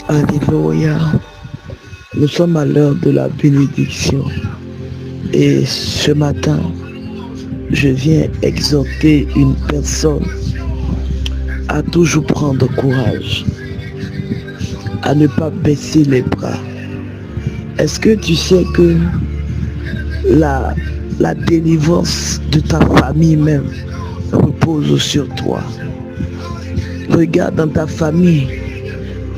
Alléluia. Nous sommes à l'heure de la bénédiction. Et ce matin, je viens exhorter une personne à toujours prendre courage, à ne pas baisser les bras. Est-ce que tu sais que la délivrance de ta famille même repose sur toi? Regarde dans ta famille,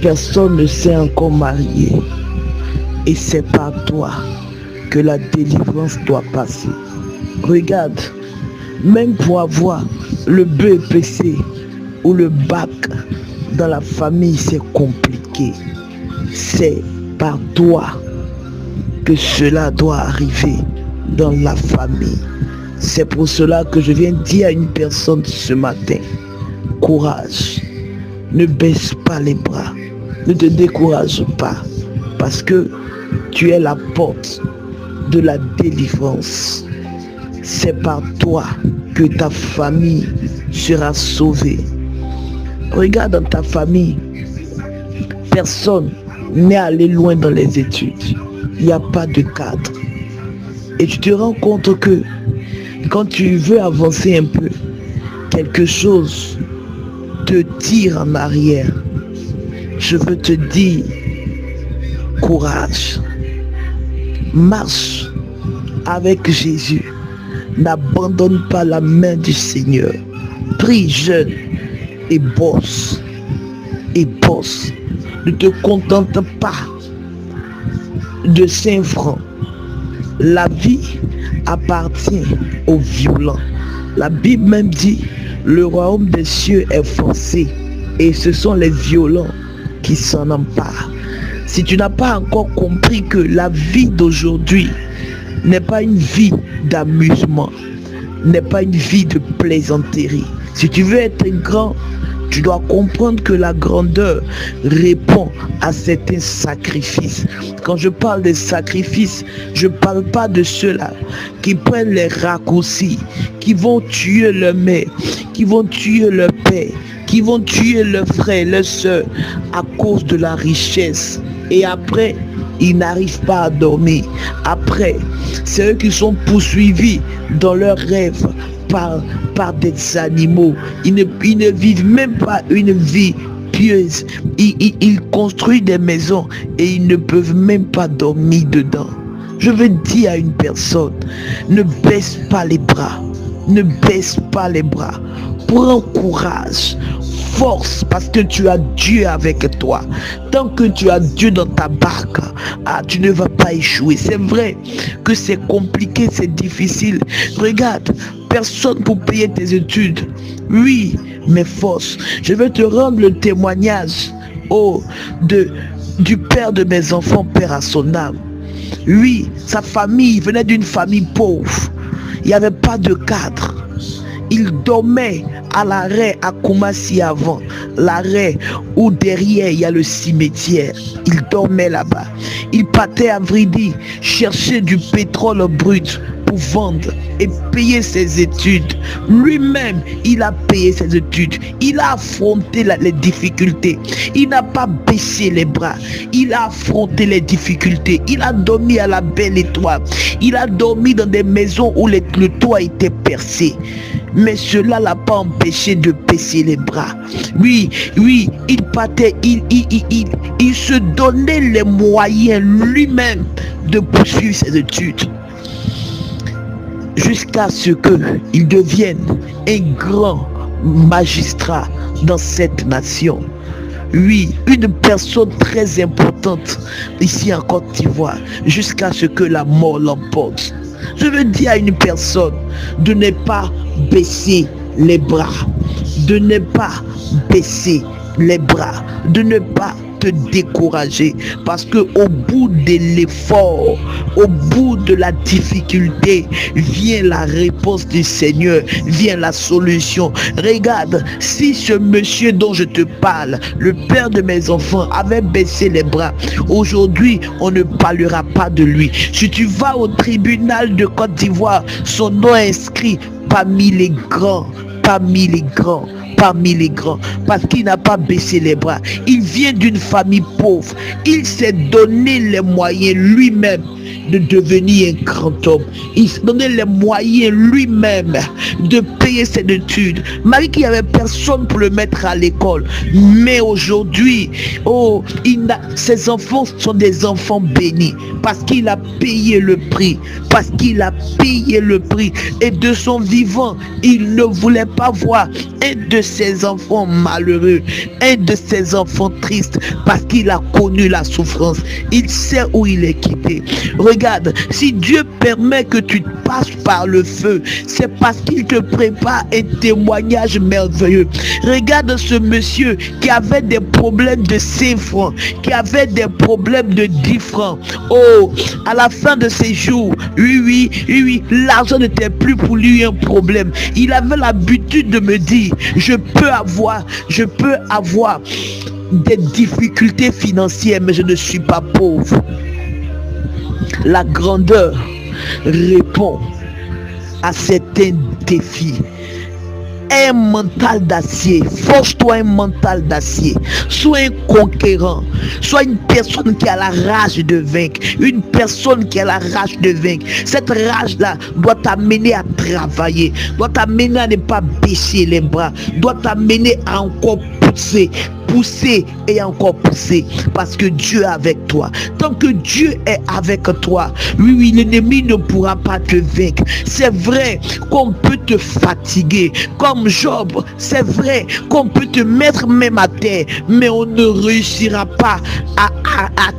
personne ne s'est encore marié. Et c'est par toi que la délivrance doit passer. Regarde, même pour avoir le BEPC ou le bac dans la famille, c'est compliqué. C'est par toi que cela doit arriver dans la famille. C'est pour cela que je viens dire à une personne ce matin, courage, ne baisse pas les bras, ne te décourage pas, parce que tu es la porte de la délivrance. C'est par toi que ta famille sera sauvée. Regarde dans ta famille, personne n'est allé loin dans les études. Il n'y a pas de cadre. Et tu te rends compte que quand tu veux avancer un peu, quelque chose te tire en arrière. Je veux te dire, courage. Marche avec Jésus. N'abandonne pas la main du Seigneur. Prie jeune et bosse. Et bosse. Ne te contente pas de 5 francs. La vie appartient aux violents. La Bible même dit, le royaume des cieux est forcé et ce sont les violents qui s'en emparent. Si tu n'as pas encore compris que la vie d'aujourd'hui n'est pas une vie d'amusement, n'est pas une vie de plaisanterie. Si tu veux être grand, tu dois comprendre que la grandeur répond à certains sacrifices. Quand je parle de sacrifices, je ne parle pas de ceux-là qui prennent les raccourcis, qui vont tuer leur mère, qui vont tuer leur père, qui vont tuer leurs frères, leurs soeurs à cause de la richesse. Et après, ils n'arrivent pas à dormir. Après, c'est eux qui sont poursuivis dans leurs rêves par des animaux. Ils ne vivent même pas une vie pieuse. Ils construisent des maisons et ils ne peuvent même pas dormir dedans. Je veux dire à une personne, ne baisse pas les bras. Ne baisse pas les bras. Prends courage. Force, parce que tu as Dieu avec toi. Tant que tu as Dieu dans ta barque, tu ne vas pas échouer. C'est vrai que c'est compliqué, c'est difficile. Regarde, personne pour payer tes études. Oui, mais force. Je vais te rendre le témoignage du père de mes enfants, père à son âme. Oui, sa famille venait d'une famille pauvre. Il n'y avait pas de cadre. Il dormait à l'arrêt à Koumassi avant, l'arrêt où derrière il y a le cimetière. Il dormait là-bas. Il partait à Vridi chercher du pétrole brut pour vendre et payer ses études. Lui-même, il a payé ses études. Il a affronté les difficultés. Il n'a pas baissé les bras. Il a affronté les difficultés. Il a dormi à la belle étoile. Il a dormi dans des maisons où le toit était percé. Mais cela l'a pas empêché de baisser les bras. Oui, il partait, il se donnait les moyens lui-même de poursuivre ses études. Jusqu'à ce qu'il devienne un grand magistrat dans cette nation. Oui, une personne très importante ici en Côte d'Ivoire, jusqu'à ce que la mort l'emporte. Je veux dire à une personne de ne pas baisser les bras, de ne pas baisser les bras, de ne pas te décourager, parce que au bout de l'effort, au bout de la difficulté, vient la réponse du Seigneur, vient la solution. Regarde, si ce monsieur dont je te parle, le père de mes enfants, avait baissé les bras, aujourd'hui on ne parlera pas de lui. Si tu vas au tribunal de Côte d'Ivoire, son nom est inscrit parmi les grands, parmi les grands. parmi les grands parce qu'il n'a pas baissé les bras. Il vient d'une famille pauvre. Il s'est donné les moyens lui-même de devenir un grand homme. Il s'est donné les moyens lui-même de payer ses études. Marie qui avait personne pour le mettre à l'école. Mais aujourd'hui, ses enfants sont des enfants bénis parce qu'il a payé le prix. Parce qu'il a payé le prix. Et de son vivant, il ne voulait pas voir un de ses enfants malheureux, un de ses enfants tristes, parce qu'il a connu la souffrance. Il sait où il est quitté. Regarde, si Dieu permet que tu passes par le feu, c'est parce qu'il te prépare un témoignage merveilleux. Regarde ce monsieur qui avait des problèmes de 5 francs, qui avait des problèmes de 10 francs. Oh, à la fin de ses jours, oui, l'argent n'était plus pour lui un problème. Il avait l'habitude de me dire, je peux avoir des difficultés financières, mais je ne suis pas pauvre. La grandeur répond à certains défis. Un mental d'acier, force-toi un mental d'acier. Sois un conquérant, sois une personne qui a la rage de vaincre, une personne qui a la rage de vaincre. Cette rage-là doit t'amener à travailler, doit t'amener à ne pas baisser les bras, doit t'amener à encore pousser et encore pousser, parce que Dieu est avec toi. Tant que Dieu est avec toi, oui, l'ennemi ne pourra pas te vaincre. C'est vrai qu'on peut te fatiguer, comme Job, c'est vrai qu'on peut te mettre même à terre, mais on ne réussira pas à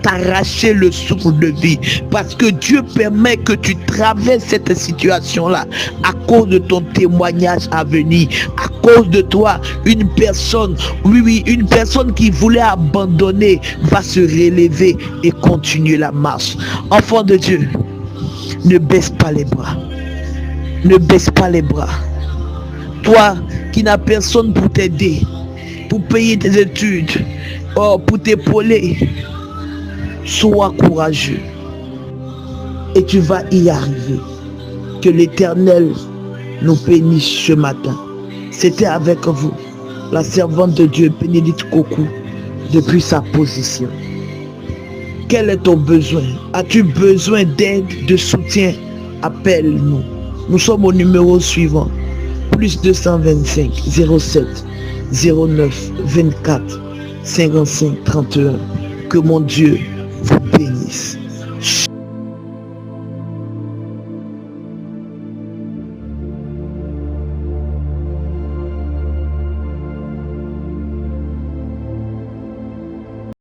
t'arracher le souffle de vie, parce que Dieu permet que tu traverses cette situation-là à cause de ton témoignage à venir, à cause de toi. Une personne qui voulait abandonner va se relever et continuer la marche. Enfant de Dieu, ne baisse pas les bras. Ne baisse pas les bras. Toi qui n'as personne pour t'aider, pour payer tes études, pour t'épauler, sois courageux et tu vas y arriver. Que l'Éternel nous bénisse ce matin. C'était avec vous la servante de Dieu, Bénédicte Kokou, depuis sa position. Quel est ton besoin? As-tu besoin d'aide, de soutien? Appelle-nous. Nous sommes au numéro suivant. Plus 225 07 09 24 55 31. Que mon Dieu vous bénisse.